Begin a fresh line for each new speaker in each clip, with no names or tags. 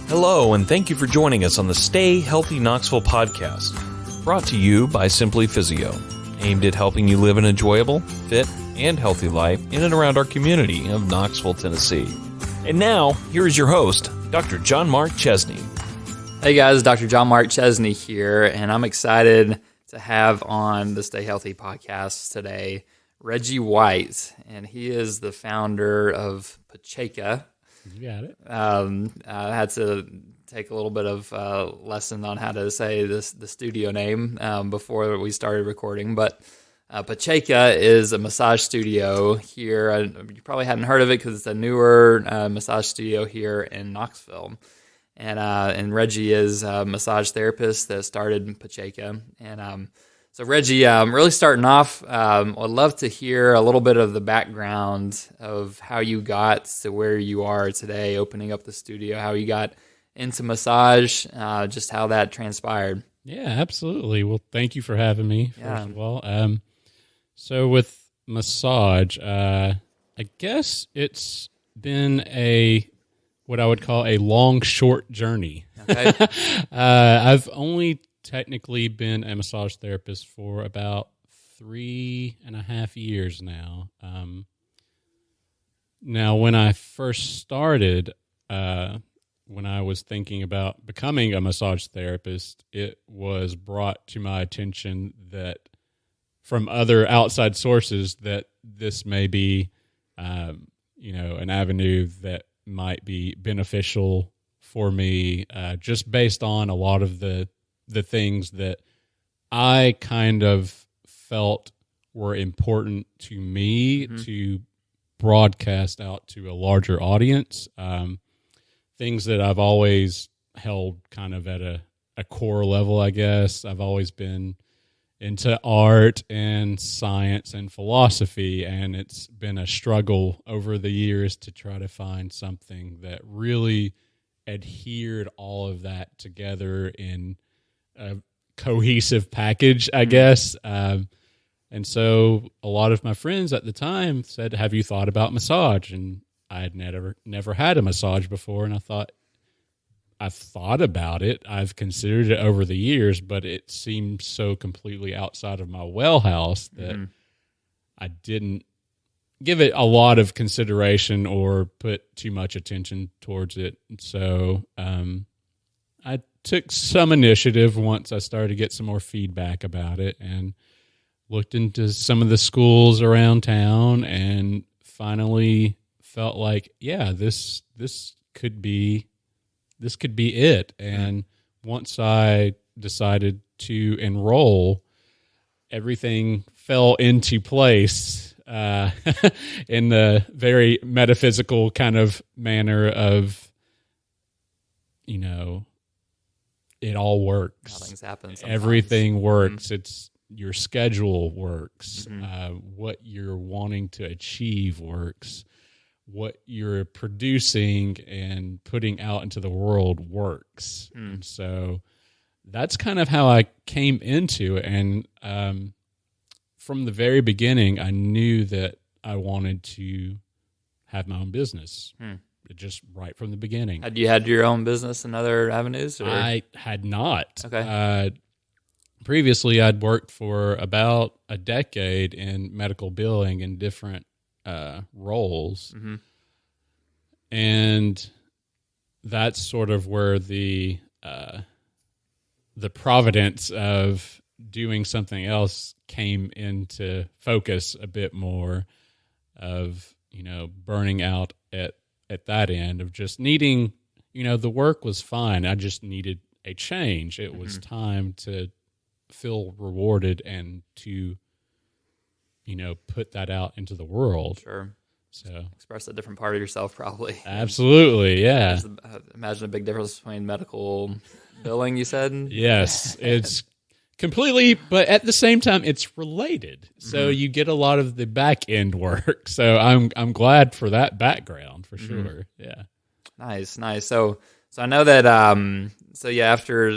Hello, and thank you for joining us on the Stay Healthy Knoxville podcast, brought to you by Simply Physio, aimed at helping you live an enjoyable, fit, and healthy life in and around our community of Knoxville, Tennessee. And now, here is your host, Dr. John Mark Chesney.
Hey guys, Dr. John Mark Chesney here, and I'm excited to have on the Stay Healthy podcast today Reggie White, and he is the founder of Pacceka.
You got it.
I had to take a little bit of lesson on how to say the studio name before we started recording, but Pacceka is a massage studio here. You probably hadn't heard of it because it's a newer massage studio here in Knoxville. And Reggie is a massage therapist that started Pacceka. And so Reggie, really starting off, I'd love to hear a little bit of the background of how you got to where you are today, opening up the studio, how you got into massage, just how that transpired.
Yeah, absolutely. Well, thank you for having me, first of all. So with massage, I guess it's been what I would call a long, short journey. Okay. I've only technically been a massage therapist for about 3.5 years now. Now, when I first started, when I was thinking about becoming a massage therapist, it was brought to my attention that from other outside sources that this may be, an avenue that might be beneficial for me, just based on a lot of the things that I kind of felt were important to me to broadcast out to a larger audience. Things that I've always held kind of at a core level, I guess. I've always been into art and science and philosophy, and it's been a struggle over the years to try to find something that really adhered all of that together in a cohesive package, I guess. And so a lot of my friends at the time said, have you thought about massage? And I had never had a massage before, and I thought, I've thought about it. I've considered it over the years, but it seemed so completely outside of my wheelhouse that I didn't give it a lot of consideration or put too much attention towards it. So I took some initiative once I started to get some more feedback about it and looked into some of the schools around town and finally felt like, yeah, this could be it. And once I decided to enroll, everything fell into place in the very metaphysical kind of manner of, it all works.
Things happen sometimes.
Everything works. It's your schedule works. What you're wanting to achieve works. What you're producing and putting out into the world works. And so that's kind of how I came into it. And from the very beginning, I knew that I wanted to have my own business. Just right from the beginning.
Had you had your own business in other avenues? Or?
I had not.
Okay.
Previously, I'd worked for about a decade in medical billing in different roles. And that's sort of where the providence of doing something else came into focus a bit more, of burning out at that end, of just needing, the work was fine, I just needed a change. It was time to feel rewarded and to put that out into the world.
Sure.
So
express a different part of yourself, probably.
Absolutely, yeah.
Imagine a big difference between medical billing, you said?
Yes, it's completely, but at the same time, it's related. So you get a lot of the back end work. So I'm glad for that background, for sure. Yeah.
Nice. So I know that, after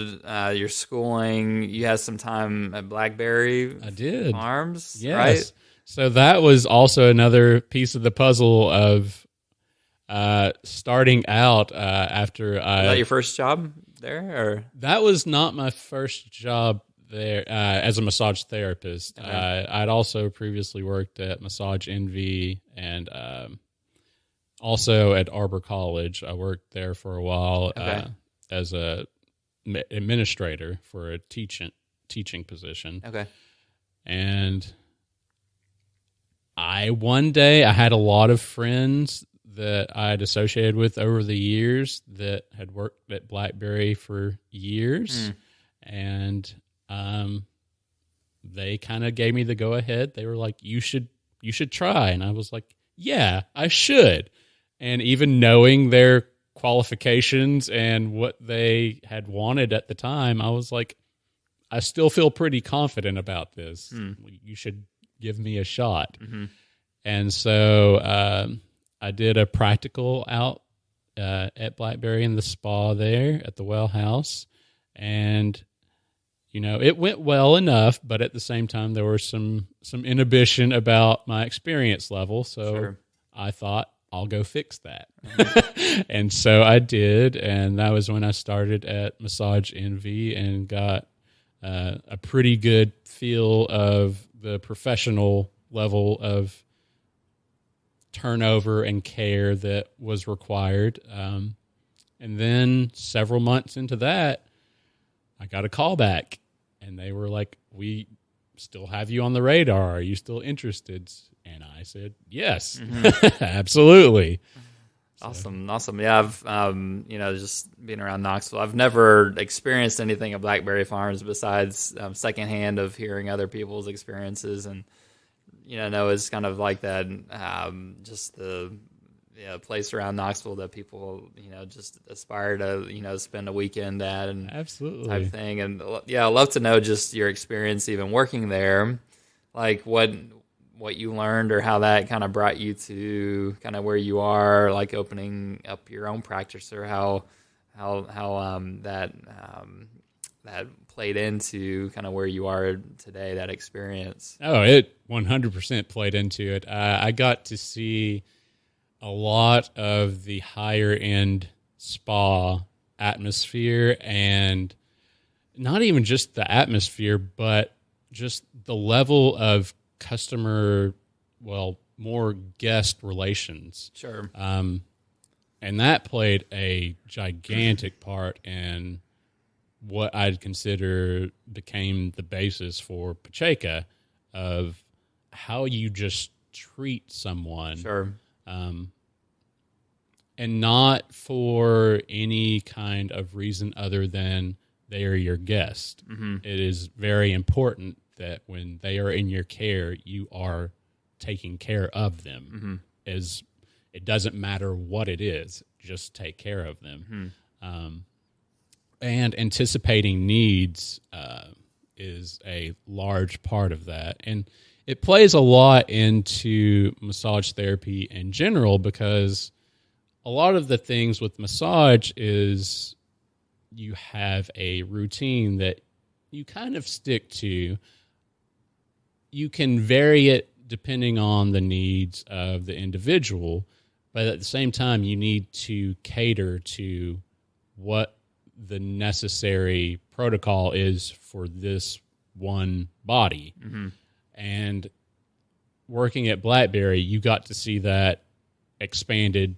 your schooling, you had some time at Blackberry Farms,
yes.
Right?
So that was also another piece of the puzzle of Starting out after
Was that your first job there, or
that was not my first job there as a massage therapist.
Okay.
I'd also previously worked at Massage Envy and also at Arbor College. I worked there for a while as a administrator for a teaching position.
okay,
And one day I had a lot of friends that I'd associated with over the years that had worked at Blackberry for years. And they kind of gave me the go ahead. They were like, you should try. And I was like, yeah, I should. And even knowing their qualifications and what they had wanted at the time, I was like, I still feel pretty confident about this. You should give me a shot. And so I did a practical out at Blackberry in the spa there at the well house. And, it went well enough, but at the same time, there was some inhibition about my experience level. So
Sure.
I thought, I'll go fix that. And so I did. And that was when I started at Massage Envy and got a pretty good feel of the professional level of turnover and care that was required. And then several months into that, I got a call back and they were like, we still have you on the radar. Are you still interested? And I said, yes, absolutely.
Awesome. Yeah, I've just being around Knoxville, I've never experienced anything at Blackberry Farms besides secondhand of hearing other people's experiences, and know it's kind of like that. Just the place around Knoxville that people just aspire to spend a weekend at and
Absolutely.
type of thing. And yeah, I'd love to know just your experience even working there, like what you learned or how that kind of brought you to kind of where you are, like opening up your own practice, or how that played into kind of where you are today, that experience.
Oh, it 100% played into it. I got to see a lot of the higher end spa atmosphere, and not even just the atmosphere, but just the level of customer, more guest relations.
Sure.
And that played a gigantic part in what I'd consider became the basis for Pacceka, of how you just treat someone.
Sure.
And not for any kind of reason other than they are your guest. It is very important that when they are in your care, you are taking care of them. As it doesn't matter what it is, just take care of them. And anticipating needs is a large part of that. And it plays a lot into massage therapy in general, because a lot of the things with massage is you have a routine that you kind of stick to. You can vary it depending on the needs of the individual, but at the same time, you need to cater to what the necessary protocol is for this one body. And working at Blackberry, you got to see that expanded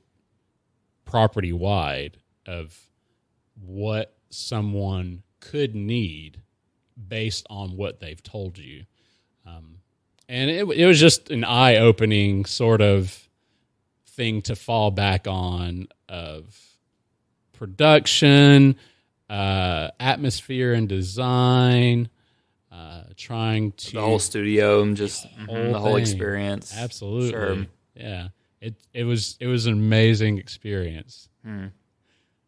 property-wide of what someone could need based on what they've told you. And it was just an eye-opening sort of thing to fall back on, of production, atmosphere and design, trying to...
The whole studio and just the whole
thing.
Experience.
Absolutely.
Sure.
Yeah. It was an amazing experience.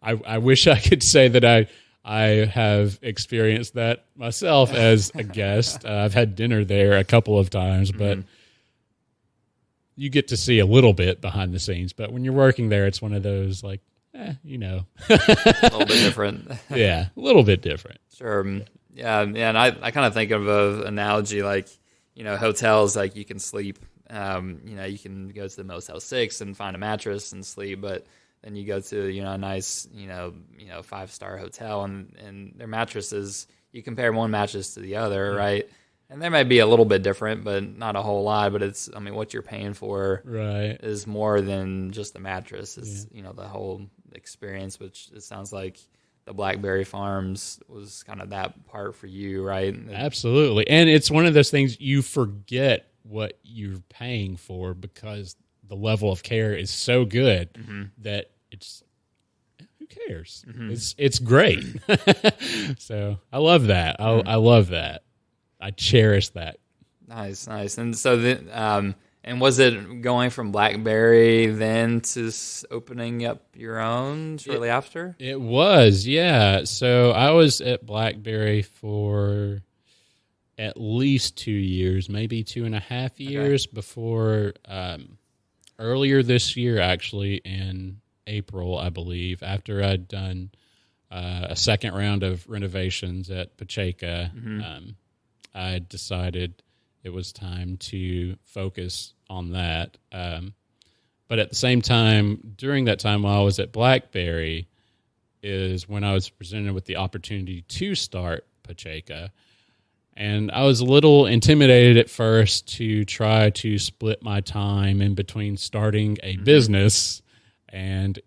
I wish I could say that I have experienced that myself as a guest. I've had dinner there a couple of times, but you get to see a little bit behind the scenes. But when you're working there, it's one of those like,
a little bit different.
Yeah, a little bit different.
Sure. Yeah, and I kind of think of an analogy like, hotels, like you can sleep you can go to the Motel 6 and find a mattress and sleep, but then you go to, a nice, 5-star hotel and their mattresses, you compare one mattress to the other, right? And they might be a little bit different, but not a whole lot. But what you're paying for is more than just the mattress. It's, the whole experience, which it sounds like the Blackberry Farms was kind of that part for you, right?
Absolutely. And it's one of those things you forget what you're paying for because the level of care is so good that it's, who cares? It's great. So I love that. I love that. I cherish that.
Nice. And so then, and was it going from Blackberry then to opening up your own shortly after?
It was, yeah. So I was at Blackberry for at least 2 years, maybe 2.5 years before earlier this year, actually, in April, I believe, after I'd done a second round of renovations at Pacceka, I decided it was time to focus on that. But at the same time, during that time while I was at Blackberry is when I was presented with the opportunity to start Pacceka. And I was a little intimidated at first to try to split my time in between starting a business and,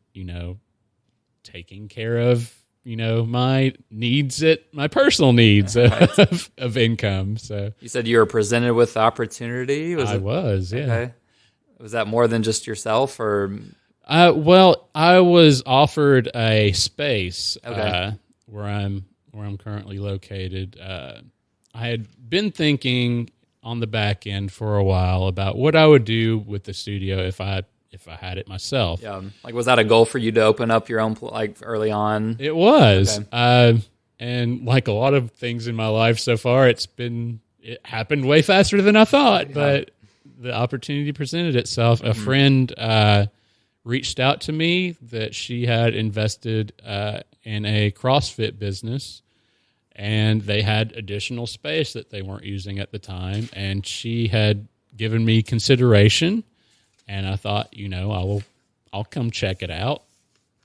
taking care of, my needs, my personal needs of income. So
you said you were presented with the opportunity.
I was, yeah. Okay.
Was that more than just yourself, or?
Well, I was offered a space where I'm currently located. I had been thinking on the back end for a while about what I would do with the studio if I had it myself.
Yeah. Was that a goal for you to open up your own, early on?
It was. Okay. And like a lot of things in my life so far, it happened way faster than I thought, but the opportunity presented itself. A friend reached out to me that she had invested in a CrossFit business, and they had additional space that they weren't using at the time, and she had given me consideration. And I thought, I'll come check it out,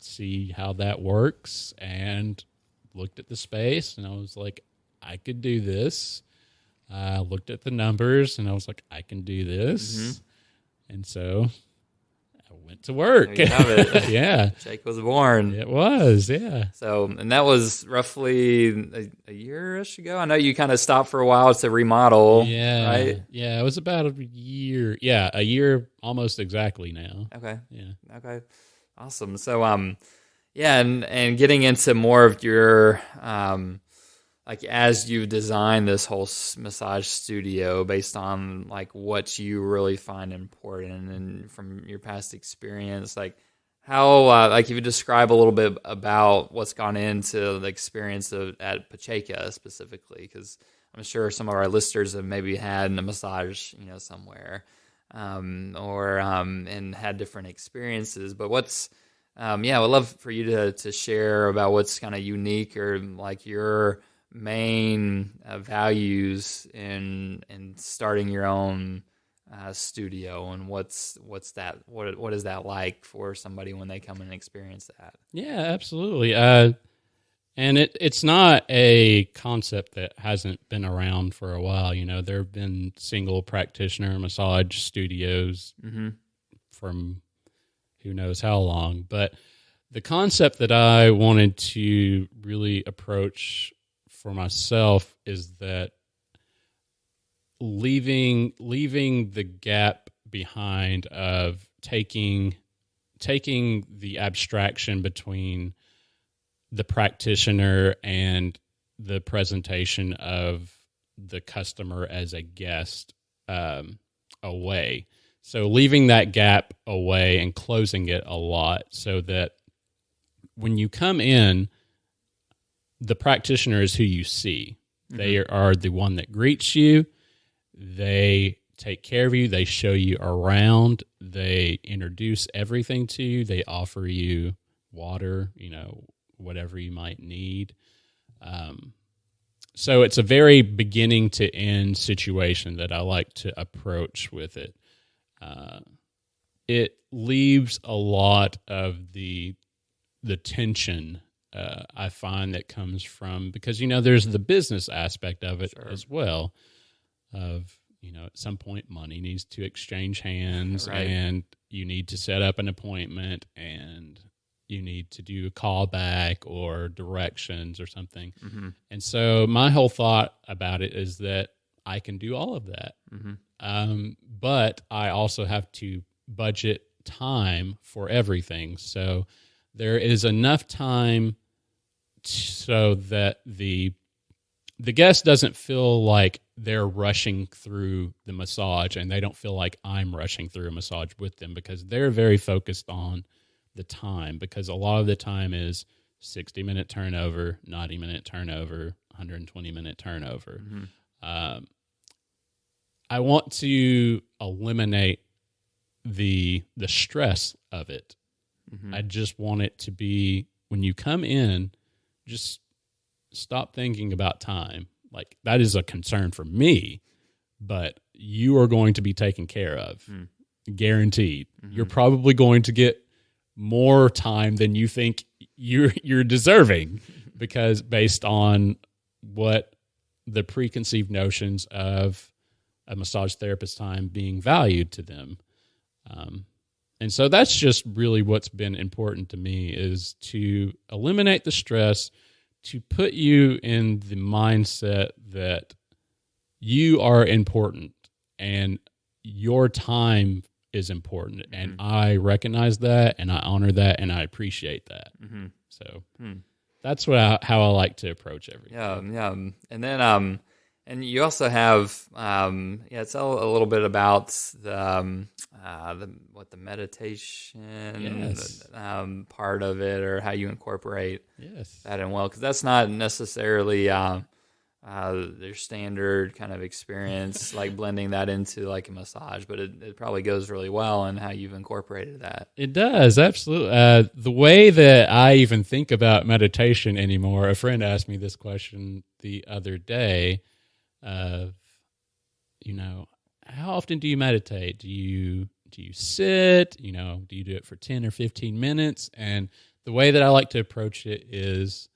see how that works, and looked at the space, and I was like, I could do this. I looked at the numbers, and I was like, I can do this. And so I went to work.
There you have it.
Yeah.
Jake was born.
It was, yeah.
So, and that was roughly a year-ish ago. I know you kind of stopped for a while to remodel, right?
Yeah, it was about a year. Yeah, a year almost exactly now.
Okay.
Yeah.
Okay. Awesome. So, and getting into more of your, as you design this whole massage studio based on what you really find important and from your past experience, how, if you describe a little bit about what's gone into the experience at Pacceka specifically, because I'm sure some of our listeners have maybe had a massage, somewhere, and had different experiences. But what's, I would love for you to share about what's kind of unique or your main values in starting your own studio, and what is that like for somebody when they come and experience that?
Yeah, absolutely. And it's not a concept that hasn't been around for a while. There have been single practitioner massage studios from who knows how long, but the concept that I wanted to really approach for myself is that leaving the gap behind of taking the abstraction between the practitioner and the presentation of the customer as a guest away. So leaving that gap away and closing it a lot so that when you come in, the practitioner is who you see. They are the one that greets you. They take care of you. They show you around. They introduce everything to you. They offer you water, whatever you might need. So it's a very beginning to end situation that I like to approach with it. it leaves a lot of the tension I find that comes from, because, there's the business aspect of it as well, of, at some point money needs to exchange hands,
Right.
and you need to set up an appointment, and you need to do a callback or directions or something.
Mm-hmm.
And so my whole thought about it is that I can do all of that.
Mm-hmm.
But I also have to budget time for everything. So there is enough time so that the guest doesn't feel like they're rushing through the massage, and they don't feel like I'm rushing through a massage with them, because they're very focused on the time, because a lot of the time is 60-minute turnover, 90-minute turnover, 120-minute turnover.
Mm-hmm.
I want to eliminate the stress of it.
Mm-hmm.
I just want it to be, when you come in, just stop thinking about time. Like, that is a concern for me, but you are going to be taken care of. Guaranteed.
Mm-hmm.
You're probably going to get more time than you think you're deserving, because based on what the preconceived notions of a massage therapist time being valued to them. And so that's just really what's been important to me, is to eliminate the stress, to put you in the mindset that you are important and your time is important. Mm-hmm. And I recognize that, and I honor that, and I appreciate that. Mm-hmm. So that's how I like to approach everything.
Yeah. And then, and you also have, tell a little bit about the meditation part of it, or how you incorporate that in well, because that's not necessarily their standard kind of experience, like blending that into like a massage, but it probably goes really well in how you've incorporated that.
It does, absolutely. The way that I even think about meditation anymore, a friend asked me this question the other day of, how often do you meditate? Do you sit? Do you do it for 10 or 15 minutes? And the way that I like to approach it is,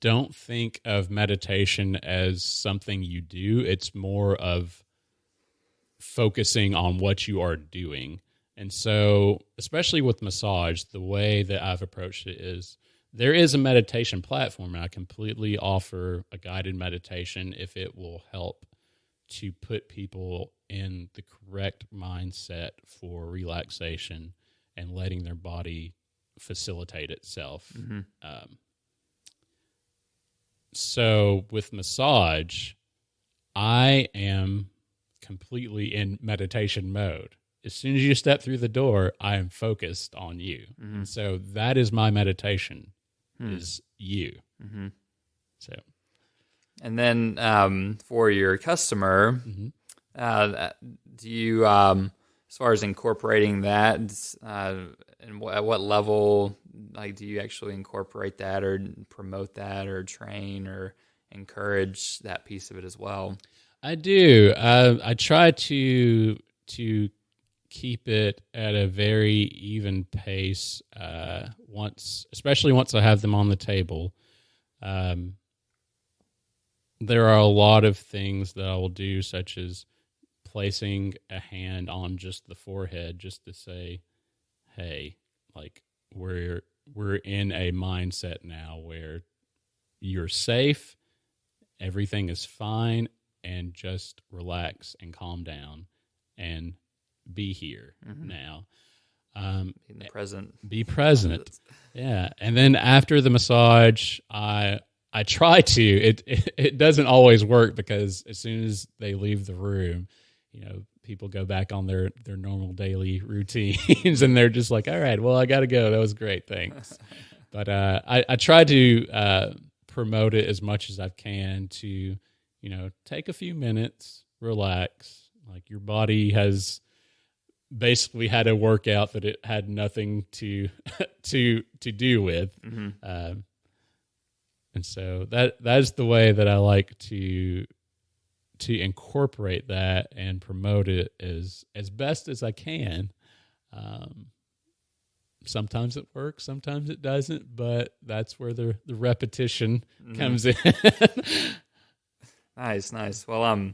don't think of meditation as something you do. It's more of focusing on what you are doing. And so, especially with massage, the way that I've approached it is, there is a meditation platform, and I completely offer a guided meditation if it will help to put people in the correct mindset for relaxation and letting their body facilitate itself.
Mm-hmm.
So with massage, I am completely in meditation mode. As soon as you step through the door, I am focused on you. Mm-hmm. So that is my meditation, is you.
Mm-hmm.
So, and
then for your customer, do you, as far as incorporating that, and at what level, like, do you actually incorporate that, or promote that, or train, or encourage that piece of it as well?
I do. I try to keep it at a very even pace. Especially once I have them on the table, there are a lot of things that I will do, such as placing a hand on just the forehead, just to say, "Hey, like, we're in a mindset now where you're safe, everything is fine, and just relax and calm down and be here now."
In the present.
Be present. Yeah. And then after the massage, I try to. It doesn't always work, because as soon as they leave the room, people go back on their normal daily routines, and they're just like, "All right, well, I got to go. That was great. Thanks." But I try to promote it as much as I can to, take a few minutes, relax. Like, your body has basically had a workout that it had nothing to do with. And so that is the way that I like to to incorporate that and promote it as best as I can. Sometimes it works, sometimes it doesn't, but that's where the repetition comes in.
Nice. Well,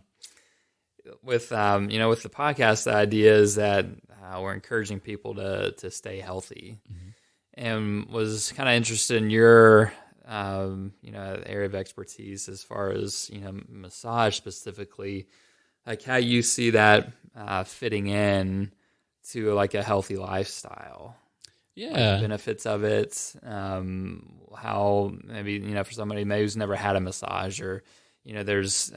with the podcast, the idea is that we're encouraging people to stay healthy, and was kind of interested in your area of expertise as far as massage specifically, like how you see that fitting in to like a healthy lifestyle.
Yeah,
like the benefits of it. How maybe for somebody maybe who's never had a massage, or there's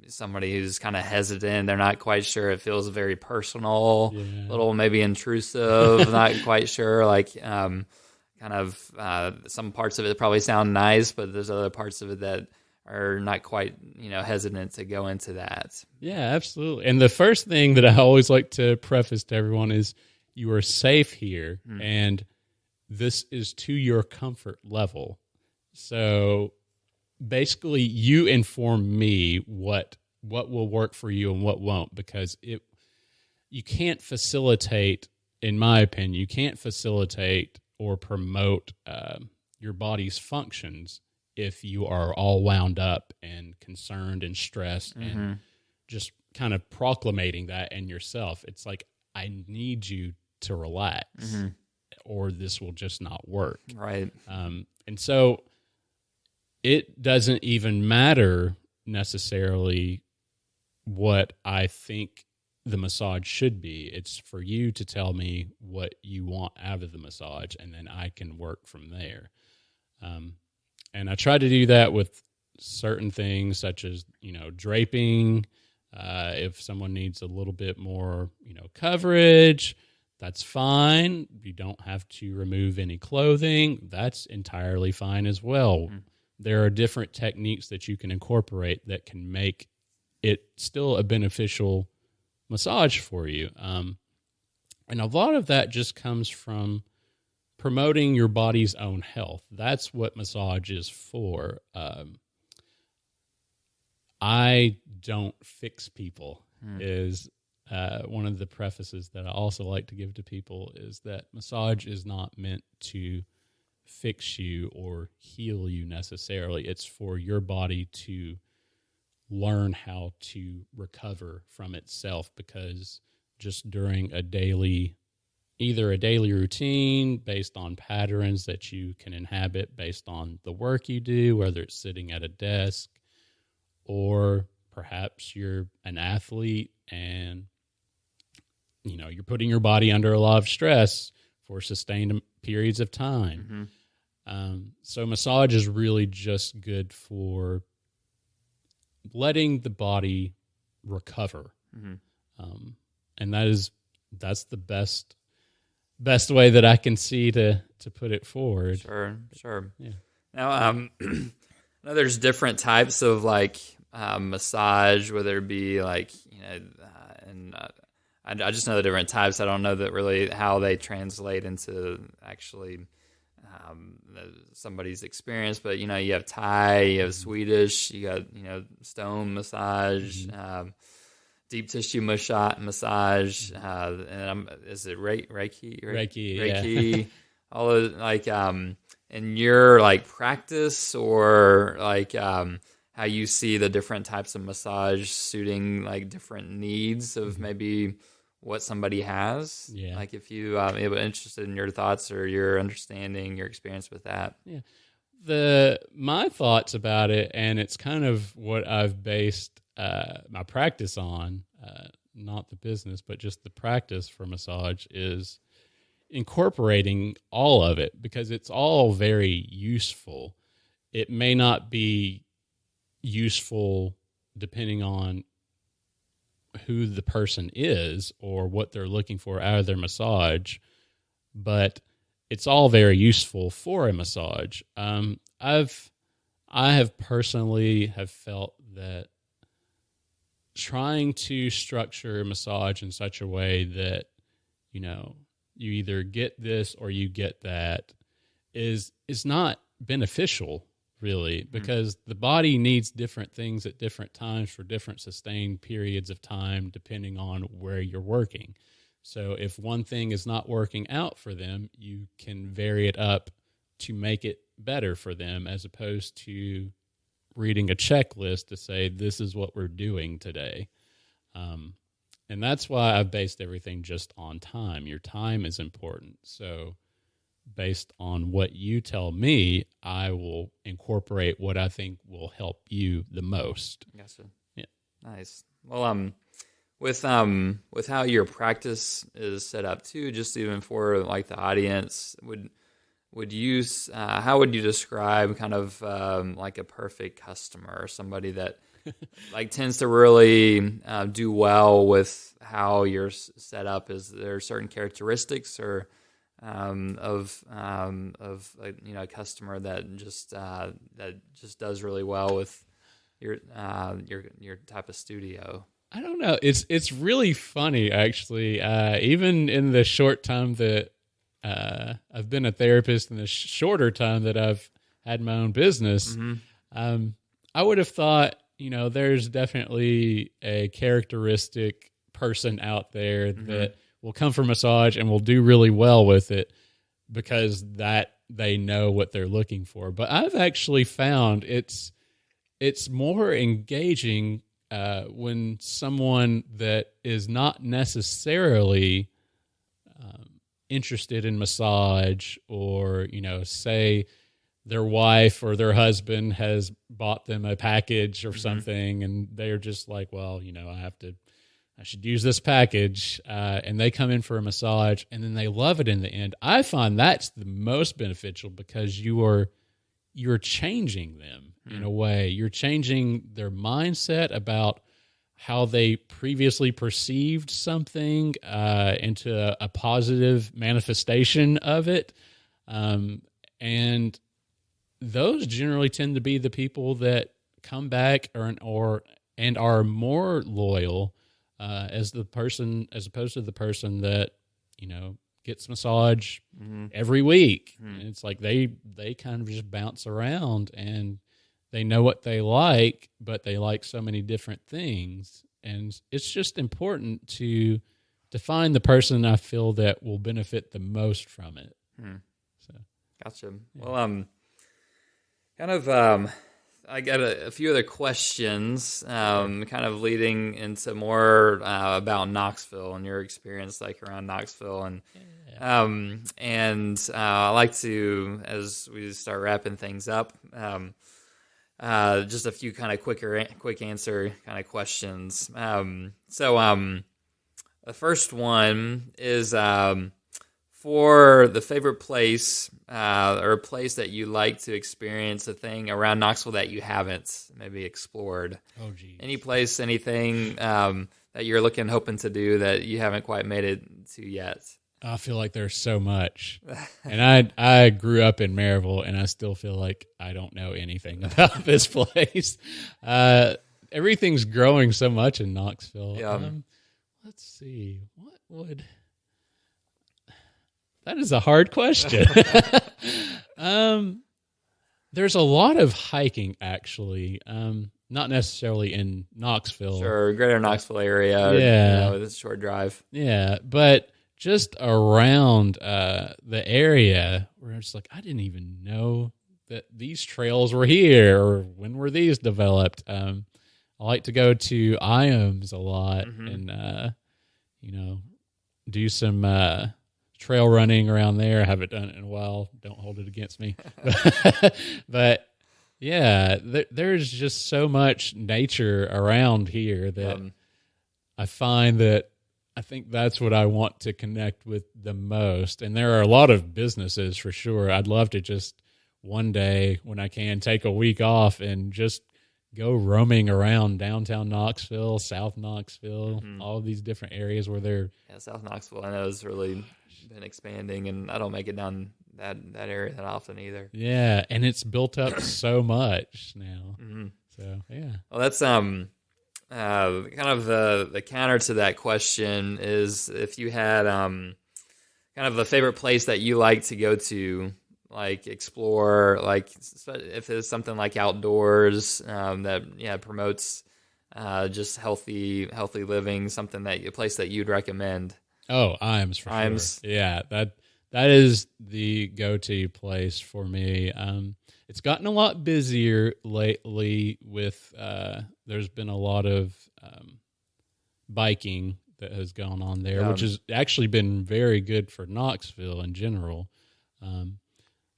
somebody who's kind of hesitant. They're not quite sure. It feels very personal, a little maybe intrusive. Not quite sure. Like kind of some parts of it probably sound nice, but there's other parts of it that are not quite hesitant to go into that.
Yeah, absolutely. And the first thing that I always like to preface to everyone is you are safe here, and this is to your comfort level. So basically, you inform me what will work for you and what won't, because you can't facilitate, in my opinion, you can't facilitate or promote your body's functions if you are all wound up and concerned and stressed and just kind of proclamating that in yourself. It's like, I need you to relax or this will just not work.
Right.
And so it doesn't even matter necessarily what I think the massage should be. It's for you to tell me what you want out of the massage, and then I can work from there. And I try to do that with certain things such as, draping. If someone needs a little bit more, coverage, that's fine. You don't have to remove any clothing. That's entirely fine as well. There are different techniques that you can incorporate that can make it still a beneficial massage for you. And a lot of that just comes from promoting your body's own health. That's what massage is for. I don't fix people is one of the prefaces that I also like to give to people, is that massage is not meant to fix you or heal you necessarily. It's for your body to learn how to recover from itself, because just during either a daily routine based on patterns that you can inhabit based on the work you do, whether it's sitting at a desk, or perhaps you're an athlete and you're putting your body under a lot of stress for sustained periods of time. So massage is really just good for letting the body recover. And that's the best way that I can see to put it forward.
Sure.
Yeah.
Now, I know there's different types of like massage, whether it be like I just know the different types. I don't know that really how they translate into actually somebody's experience. But you have Thai, you have Swedish, you got stone massage, deep tissue massage, and is it Reiki?
Reiki, yeah.
All those like in your like practice, or like how you see the different types of massage suiting like different needs of maybe what somebody has.
Yeah.
Like if you interested in your thoughts or your understanding, your experience with that.
Yeah. My thoughts about it, and it's kind of what I've based my practice on, not the business, but just the practice for massage, is incorporating all of it, because it's all very useful. It may not be useful depending on who the person is or what they're looking for out of their massage, but it's all very useful for a massage. I have personally felt that trying to structure a massage in such a way that you either get this or you get that is not beneficial really, because the body needs different things at different times for different sustained periods of time, depending on where you're working. So if one thing is not working out for them, you can vary it up to make it better for them, as opposed to reading a checklist to say, this is what we're doing today. And that's why I've based everything just on time. Your time is important. So based on what you tell me, I will incorporate what I think will help you the most.
Gotcha.
Yeah.
Nice. Well, with how your practice is set up too, just even for like the audience, would you how would you describe kind of like a perfect customer, or somebody that like tends to really do well with how you're set up? Is there certain characteristics or of a customer that just does really well with your type of studio?
I don't know. It's really funny, actually. Even in the short time that I've been a therapist, and the shorter time that I've had my own business, I would have thought, there's definitely a characteristic person out there that will come for massage and will do really well with it, because that they know what they're looking for. But I've actually found it's more engaging when someone that is not necessarily interested in massage, or, say their wife or their husband has bought them a package or something, and they're just like, well, I should use this package, and they come in for a massage, and then they love it in the end. I find that's the most beneficial, because you're changing them in a way. You're changing their mindset about how they previously perceived something into a positive manifestation of it. And those generally tend to be the people that come back and are more loyal as opposed to the person that, gets massage every week. And it's like they kind of just bounce around, and they know what they like, but they like so many different things. And it's just important to find the person I feel that will benefit the most from it. So,
gotcha. Yeah. Well, I got a few other questions, kind of leading into more about Knoxville and your experience, like around Knoxville, and I like to, as we start wrapping things up, just a few kind of quick answer kind of questions. The first one is for the favorite place or a place that you like to experience a thing around Knoxville that you haven't maybe explored.
Oh, geez.
Any place, anything that you're hoping to do that you haven't quite made it to yet?
I feel like there's so much. And I grew up in Maryville, and I still feel like I don't know anything about this place. Everything's growing so much in Knoxville.
Yeah.
Let's see. What would... That is a hard question. There's a lot of hiking, actually. Not necessarily in Knoxville.
Sure, greater Knoxville area.
Yeah.
It's a short drive.
Yeah, but just around the area, where it's like, I didn't even know that these trails were here, or when were these developed. I like to go to IAMS a lot and, do some... trail running around there. I haven't done it in a while. Don't hold it against me. But yeah, there's just so much nature around here that I find that I think that's what I want to connect with the most. And there are a lot of businesses for sure. I'd love to just one day when I can take a week off and just go roaming around downtown Knoxville, South Knoxville, all of these different areas where they're...
Yeah, South Knoxville, I know, has really been expanding, and I don't make it down that area that often either.
Yeah, and it's built up so much now. So, yeah.
Well, that's kind of the counter to that question is if you had kind of a favorite place that you like to go to, like explore, like if it's something like outdoors that promotes just healthy living, something a place that you'd recommend?
Oh, Iams for sure. Yeah, that is the go-to place for me. It's gotten a lot busier lately with there's been a lot of biking that has gone on there, which has actually been very good for Knoxville in general.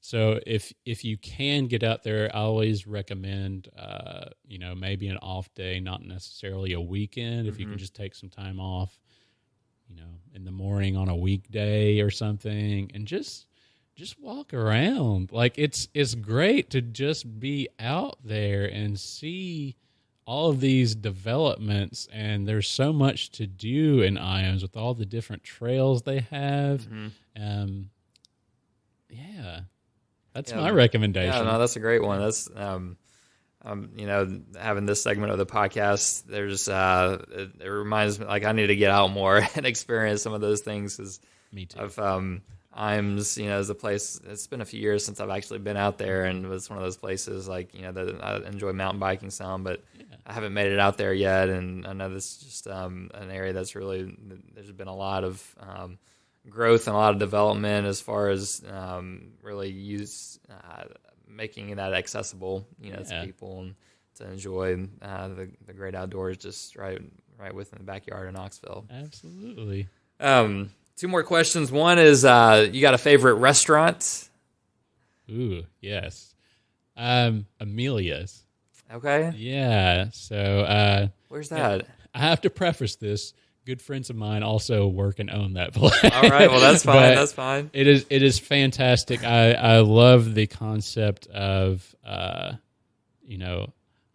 So if you can get out there, I always recommend maybe an off day, not necessarily a weekend. If you can just take some time off, in the morning on a weekday or something, and just walk around. Like it's great to just be out there and see all of these developments, and there's so much to do in Iams with all the different trails they have. That's my recommendation.
Yeah, no, that's a great one. That's having this segment of the podcast, there's it reminds me, like, I need to get out more and experience some of those things. Cause
me too.
Iams, is a place. It's been a few years since I've actually been out there, and it was one of those places like that I enjoy mountain biking some, but I haven't made it out there yet. And I know this is just an area that's really, there's been a lot of growth and a lot of development as far as really making that accessible, to people and to enjoy the great outdoors just right within the backyard of Knoxville.
Absolutely.
2 more questions. One is, you got a favorite restaurant?
Ooh, yes. Amelia's.
Okay.
Yeah. So
where's that?
I have to preface this. Good friends of mine also work and own that place.
All right, well, that's fine. That's fine.
It is fantastic. I love the concept of high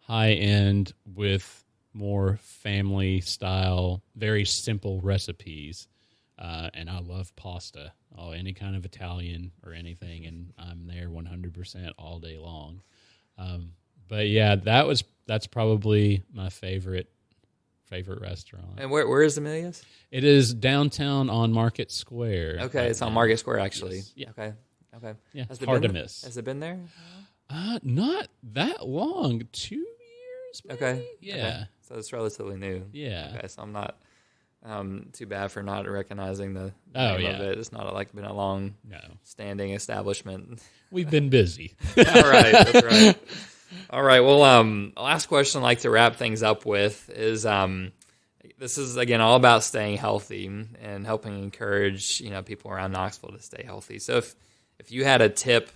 end with more family style, very simple recipes. And I love pasta, any kind of Italian or anything, and I'm there 100% all day long. But yeah, that's probably my favorite restaurant.
And where is Amelia's?
It is downtown on Market Square.
Okay, it's on Market Square, actually.
Yes. Yeah.
Okay.
Yeah, hard to miss.
Has it been there?
Not that long. 2 years, maybe?
Okay.
Yeah.
Okay. So it's relatively new.
Yeah.
Okay, so I'm not too bad for not recognizing the name of it. It's not been a long standing establishment.
We've been busy.
All right, that's right. All right. Well, last question I'd like to wrap things up with is this is, again, all about staying healthy and helping encourage, people around Knoxville to stay healthy. So if you had a tip,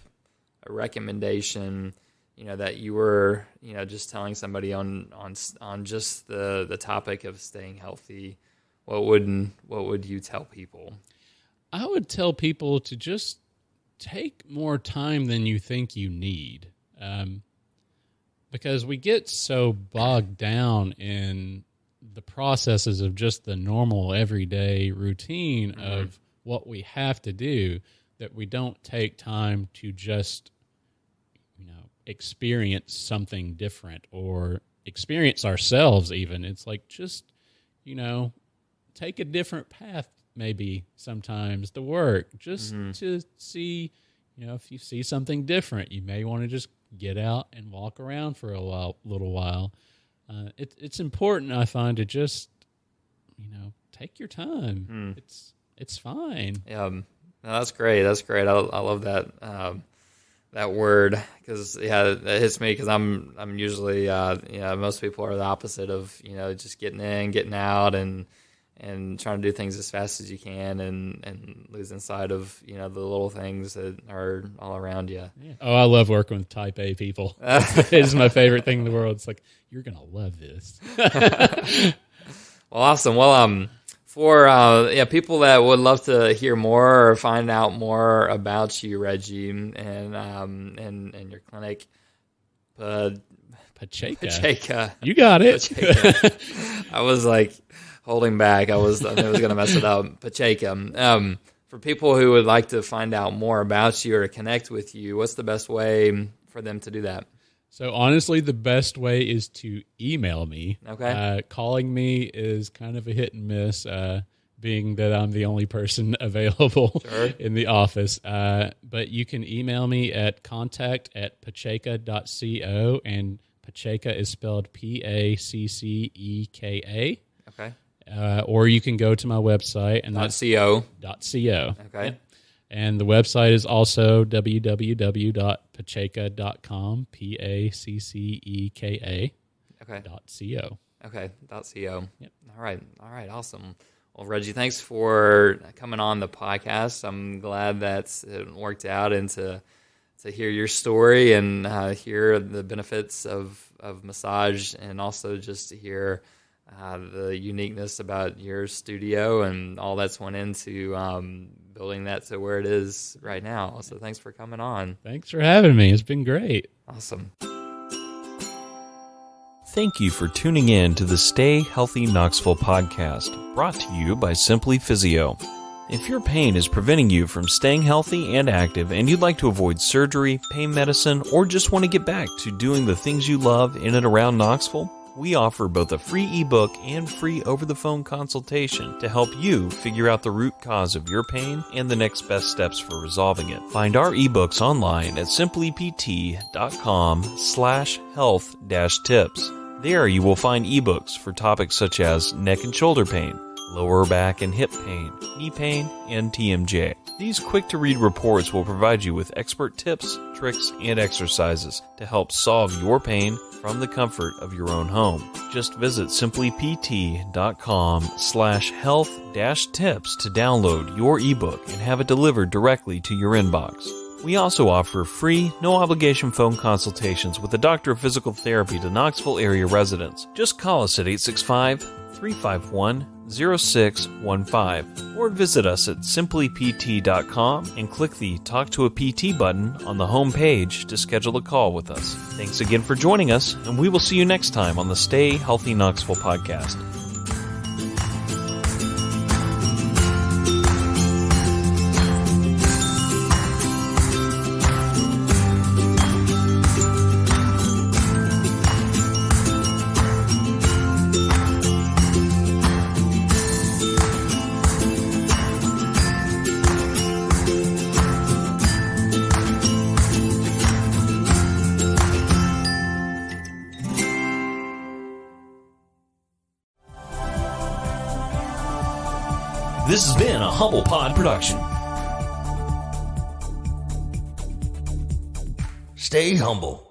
a recommendation, that you were, just telling somebody on just the topic of staying healthy, what would you tell people?
I would tell people to just take more time than you think you need. Because we get so bogged down in the processes of just the normal everyday routine of what we have to do that we don't take time to just, experience something different or experience ourselves even. It's like just, take a different path maybe sometimes to work just to see, if you see something different, you may want to just get out and walk around for a little while. It's important, I find, to just, take your time. It's fine.
Yeah, no, that's great. That's great. I love that that word because that hits me because I'm usually most people are the opposite of just getting in, getting out, and trying to do things as fast as you can and losing sight of, the little things that are all around you.
Yeah. Oh, I love working with type A people. It's my favorite thing in the world. It's like, you're going to love this.
Well, awesome. Well, for people that would love to hear more or find out more about you, Reggie, and your clinic,
Pacceka. You got it.
Pacceka. I was like, holding back. I knew I was going to mess it up. Pacceka. For people who would like to find out more about you or to connect with you, what's the best way for them to do that?
So honestly, the best way is to email me.
Okay.
Calling me is kind of a hit and miss. being that I'm the only person available
Sure.
in the office. But you can email me at contact@pacceka.co, and Pacceka is spelled Pacceka.
Okay.
Or you can go to my website, and that's
.co.
.co.
Okay.
Yep. And the website is also www.pacceka.com, Pacceka.
Okay.
.co.
Okay. .co.
Yep.
All right. Awesome. Well, Reggie, thanks for coming on the podcast. I'm glad that it worked out, and to hear your story and hear the benefits of massage, and also just to hear the uniqueness about your studio and all that's went into building that to where it is right now. So thanks for coming on.
Thanks for having me. It's been great.
Awesome.
Thank you for tuning in to the Stay Healthy Knoxville podcast, brought to you by Simply Physio. If your pain is preventing you from staying healthy and active, and you'd like to avoid surgery, pain medicine, or just want to get back to doing the things you love in and around Knoxville, we offer both a free ebook and free over-the-phone consultation to help you figure out the root cause of your pain and the next best steps for resolving it. Find our ebooks online at simplypt.com/health-tips. There you will find ebooks for topics such as neck and shoulder pain, lower back and hip pain, knee pain, and TMJ. These quick-to-read reports will provide you with expert tips, tricks, and exercises to help solve your pain from the comfort of your own home. Just visit simplypt.com/health-tips to download your ebook and have it delivered directly to your inbox. We also offer free, no-obligation phone consultations with a doctor of physical therapy to Knoxville area residents. Just call us at 865-351-0615 or visit us at simplypt.com and click the Talk to a PT button on the home page to schedule a call with us. Thanks again for joining us, and we will see you next time on the Stay Healthy Knoxville podcast. This has been a Humble Pod production. Stay humble.